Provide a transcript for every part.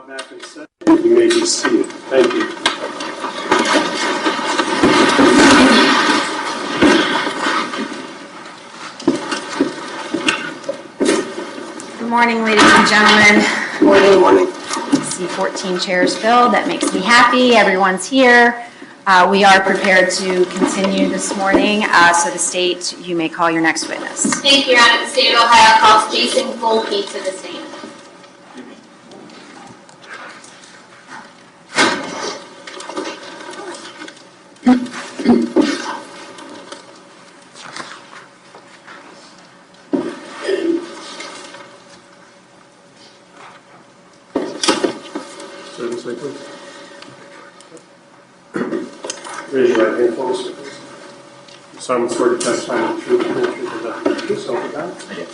back in session. You may be seated. Thank you. Good morning, ladies and gentlemen. Morning. Morning. I see 14 chairs filled. That makes me happy. Everyone's here. We are prepared to continue this morning. So the state, you may call your next witness. Thank you, Your Honor. The state of Ohio calls Jason Volpe to the stand. Raise your right hand for us, please. You solemnly swear to testify the truth and the truth of the truth, so help you God? I do.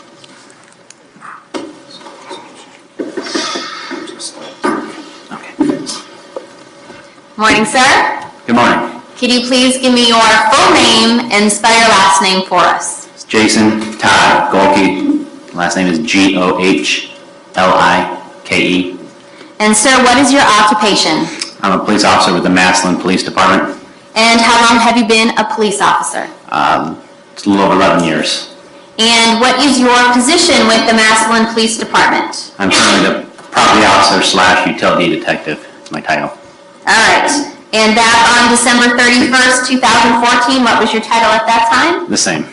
Morning, sir. Good morning. Could you please give me your full name and spell your last name for us? It's Jason Todd Golke. Last name is Gohlike. And sir, what is your occupation? I'm a police officer with the Massillon Police Department. And how long have you been a police officer? It's a little over 11 years. And what is your position with the Massillon Police Department? I'm currently the property officer / utility detective. It's my title. All right. And that on December 31st, 2014, what was your title at that time? The same.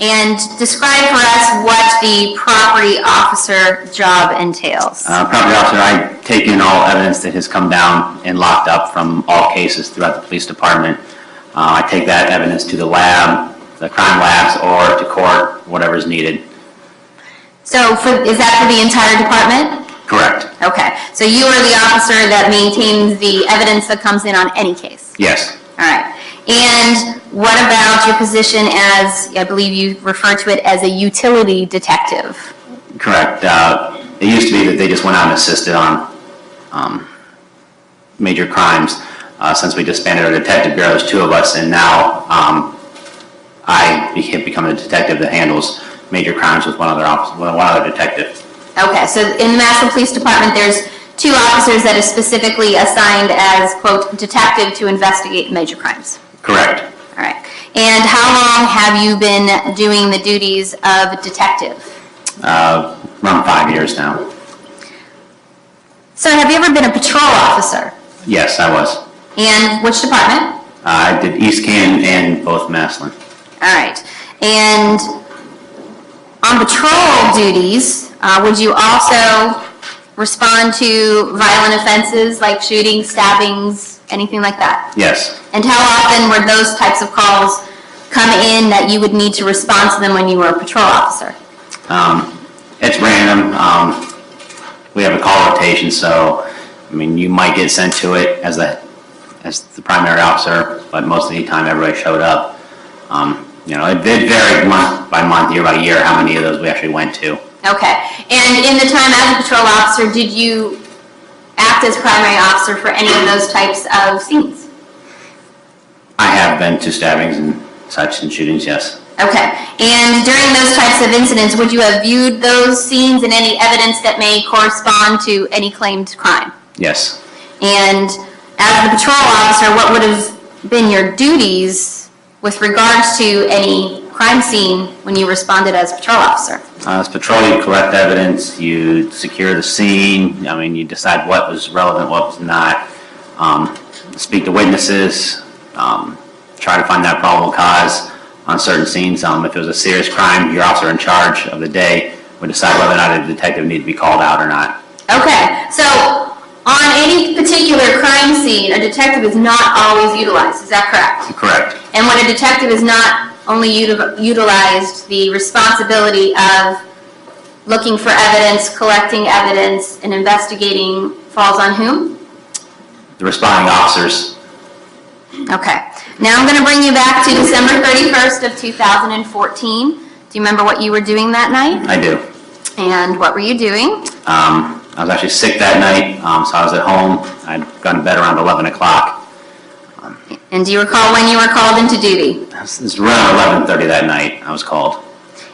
And describe for us what the property officer job entails. Property officer, I take in all evidence that has come down and locked up from all cases throughout the police department. I take that evidence to the lab, the crime labs, or to court, whatever is needed. So is that for the entire department? Correct. Okay. So you are the officer that maintains the evidence that comes in on any case? Yes. All right. And what about your position as, I believe you refer to it as a utility detective? Correct. It used to be that they just went out and assisted on major crimes. Since we disbanded our detective bureau, there's two of us, and now I become a detective that handles major crimes with one other detective. Okay, so in the Massillon Police Department, there's two officers that are specifically assigned as, quote, detective to investigate major crimes. Correct. All right. And how long have you been doing the duties of detective? Around 5 years now. So have you ever been a patrol officer? Yes, I was. And which department? I did East Canton and both Massillon. All right. And on patrol duties, would you also respond to violent offenses like shooting, stabbings, anything like that? Yes. And how often would those types of calls come in that you would need to respond to them when you were a patrol officer? It's random. We have a call rotation, so I mean, you might get sent to it as the primary officer, but most of the time everybody showed up. You know, it did vary month by month, year by year, how many of those we actually went to. Okay. And in the time as a patrol officer, did you act as primary officer for any of those types of scenes? I have been to stabbings and such and shootings, yes. Okay. And during those types of incidents, would you have viewed those scenes and any evidence that may correspond to any claimed crime? Yes. And as the patrol officer, what would have been your duties with regards to any crime scene when you responded as patrol officer? As patrol, you collect evidence, you secure the scene, I mean, you decide what was relevant, what was not, speak to witnesses, try to find that probable cause on certain scenes. If it was a serious crime, your officer in charge of the day would decide whether or not a detective needed to be called out or not. Okay, so on any particular crime scene, a detective is not always utilized, is that correct? Correct. And when a detective is not only utilized, the responsibility of looking for evidence, collecting evidence, and investigating falls on whom? The responding officers. Okay. Now I'm going to bring you back to December 31st of 2014. Do you remember what you were doing that night? I do. And what were you doing? I was actually sick that night, so I was at home. I'd gone to bed around 11 o'clock. And do you recall when you were called into duty? This was around 11:30 that night I was called.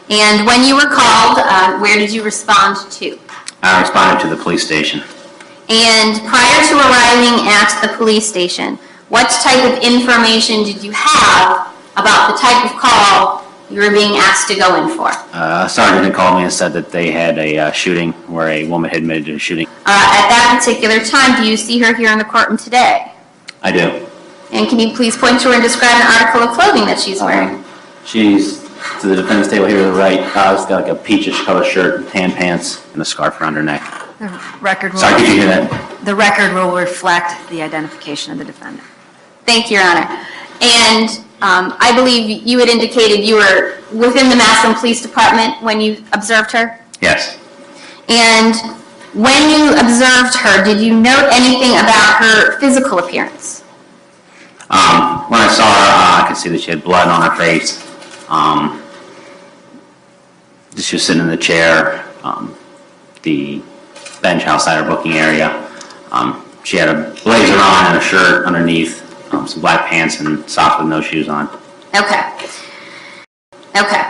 And when you were called, where did you respond to? I responded to the police station. And prior to arriving at the police station, what type of information did you have about the type of call you were being asked to go in for? A sergeant had called me and said that they had a shooting where a woman had admitted to a shooting. At that particular time, do you see her here in the courtroom today? I do. And can you please point to her and describe an article of clothing that she's wearing? She's to the defendant's table here to the right. It's got like a peachish color shirt, tan pants, and a scarf around her neck. The record will, Sorry, did you hear that? the record will reflect the identification of the defendant. Thank you, Your Honor. And I believe you had indicated you were within the Massillon Police Department when you observed her? Yes. And when you observed her, did you note anything about her physical appearance? When I saw her, I could see that she had blood on her face. She was sitting in the chair, the bench outside her booking area. She had a blazer on and a shirt underneath, some black pants and socks with no shoes on. Okay. Okay.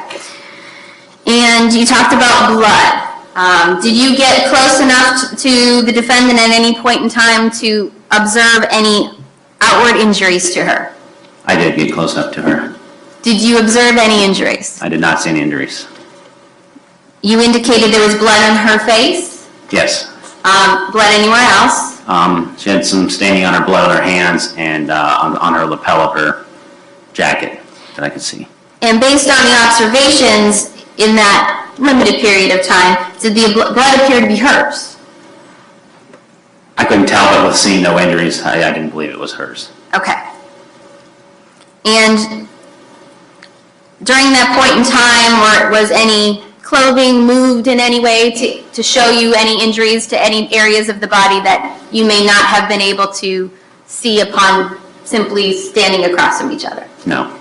And you talked about blood. Did you get close enough to the defendant at any point in time to observe any outward injuries to her? I did get close up to her. Did you observe any injuries? I did not see any injuries. You indicated there was blood on her face? Yes. Blood anywhere else? She had some staining on her blood on her hands and on her lapel of her jacket that I could see. And based on the observations in that limited period of time, did the blood appear to be hers? I couldn't tell, but with seeing no injuries, I didn't believe it was hers. Okay. And during that point in time, was any clothing moved in any way to show you any injuries to any areas of the body that you may not have been able to see upon simply standing across from each other? No.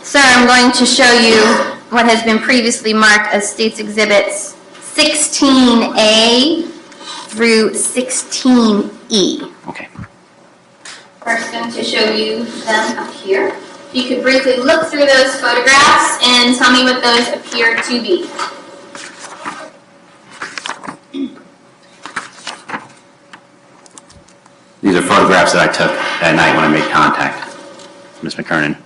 Sir, I'm going to show you what has been previously marked as State's Exhibits 16A through 16E. Okay. First, I'm going to show you them up here. If you could briefly look through those photographs and tell me what those appear to be. These are photographs that I took that night when I made contact, Ms. McKernan.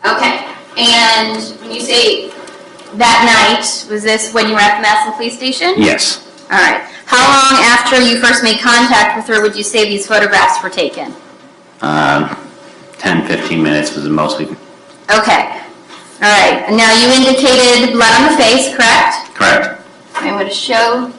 Okay. And when you say that night, was this when you were at the Massillon Police Station? Yes. All right. How long after you first made contact with her would you say these photographs were taken? 10, 15 minutes was the most we could. Okay. All right. And now you indicated blood on the face, correct? Correct. I'm going to show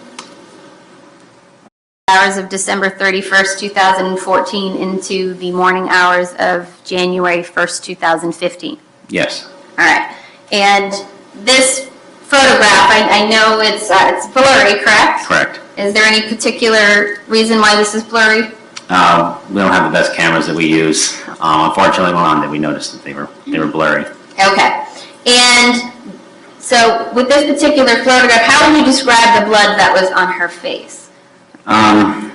hours of December 31st, 2014 into the morning hours of January 1st, 2015. Yes. All right. And this photograph, I know it's blurry, correct? Correct. Is there any particular reason why this is blurry? We don't have the best cameras that we use. Unfortunately, one that we noticed that they were blurry. Okay. And so with this particular photograph, how would you describe the blood that was on her face? I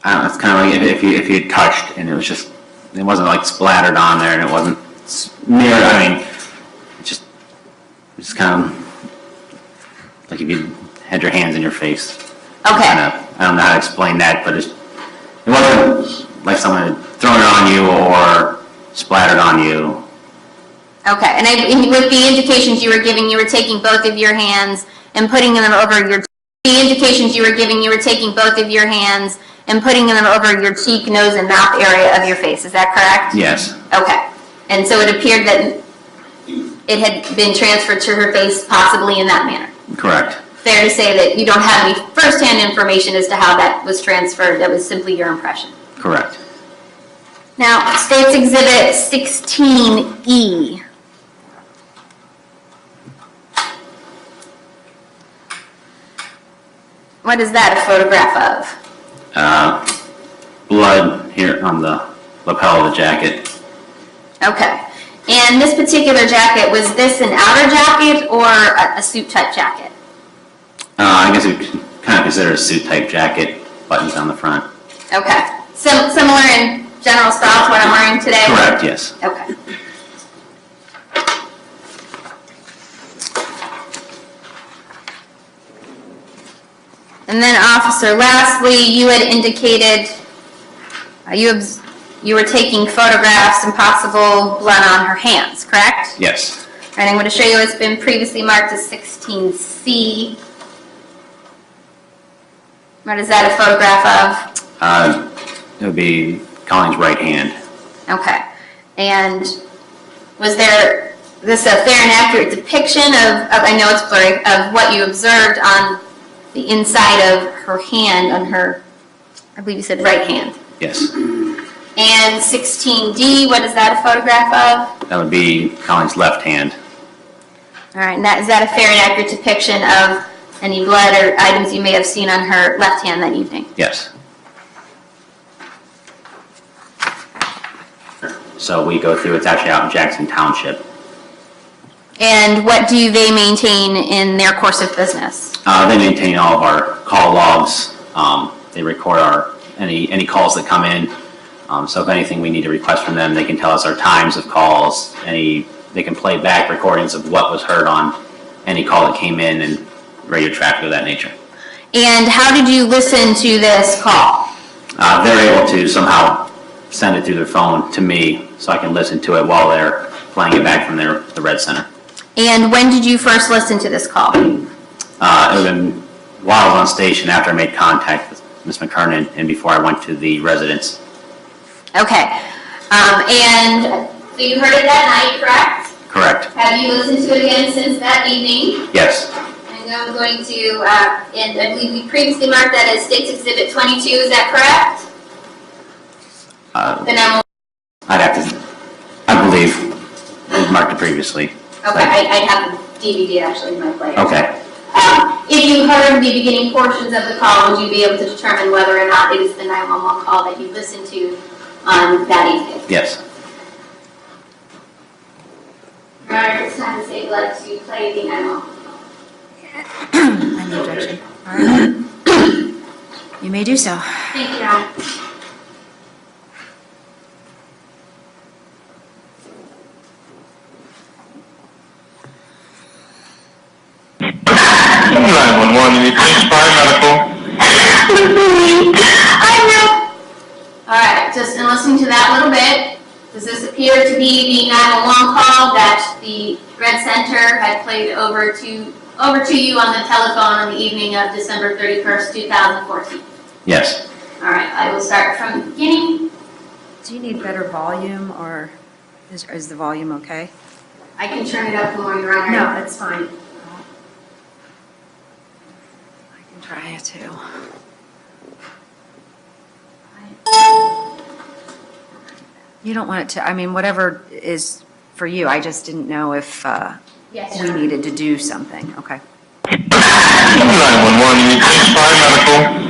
don't know, it's kind of like if you touched and it wasn't like splattered on there and it wasn't mirrored. I mean, it just kind of like if you had your hands in your face. Okay. I don't know how to explain that, but it wasn't like someone had thrown it on you or splattered on you. Okay. And with the indications you were giving, you were taking both of your hands and putting them over your. The indications you were giving, you were taking both of your hands and putting them over your cheek, nose, and mouth area of your face. Is that correct? Yes. Okay. And so it appeared that it had been transferred to her face possibly in that manner. Correct. Fair to say that you don't have any first-hand information as to how that was transferred. That was simply your impression. Correct. Now, State's Exhibit 16E. What is that a photograph of? Blood here on the lapel of the jacket. Okay. And this particular jacket, was this an outer jacket or a suit-type jacket? I guess we could kind of consider a suit-type jacket, buttons on the front. Okay. Similar in general style to what I'm wearing today? Correct, yes. Okay. And then Officer, lastly, you had indicated you were taking photographs and possible blood on her hands, correct? Yes. All right, I'm going to show you it's been previously marked as 16C. What is that a photograph of? It would be Colleen's right hand. Okay. And was this a fair and accurate depiction of, I know it's blurry, of what you observed on the inside of her hand, on her, I believe you said right hand? Yes. And 16D, what is that a photograph of? That would be Colleen's left hand. All right, and is that a fair and accurate depiction of any blood or items you may have seen on her left hand that evening? Yes. So we go through, it's actually out in Jackson Township. And what do they maintain in their course of business? They maintain all of our call logs. They record any calls that come in. So if anything we need to request from them, they can tell us our times of calls. They can play back recordings of what was heard on any call that came in and radio traffic of that nature. And how did you listen to this call? They're able to somehow send it through their phone to me so I can listen to it while they're playing it back from the Red Center. And when did you first listen to this call? It had been while I was on station after I made contact with Ms. McKernan and before I went to the residence. Okay. And so you heard it that night, correct? Correct. Have you listened to it again since that evening? Yes. And I'm going to, and I believe we previously marked that as State's Exhibit 22, is that correct? Then I'd have to, I believe, we marked it previously. okay, I have the DVD actually in my player. Okay. If you heard the beginning portions of the call, would you be able to determine whether or not it is the 911 call that you listened to on that evening? Yes. All right, it's time to say like to play the 911. Any objection? All right. You may do so. Thank you, Your Honor. All right, just in listening to that little bit, does this appear to be the 911 call that the Red Center had played over to you on the telephone on the evening of December 31st, 2014? Yes. All right, I will start from the beginning. Do you need better volume, or is the volume okay? I can turn it up more, Your Honor. No, it's fine. I can try it too. You don't want it to, I mean, whatever is for you. I just didn't know if Yes, we Your Honor. needed to do something. Okay. 911, you need 6-5 medical.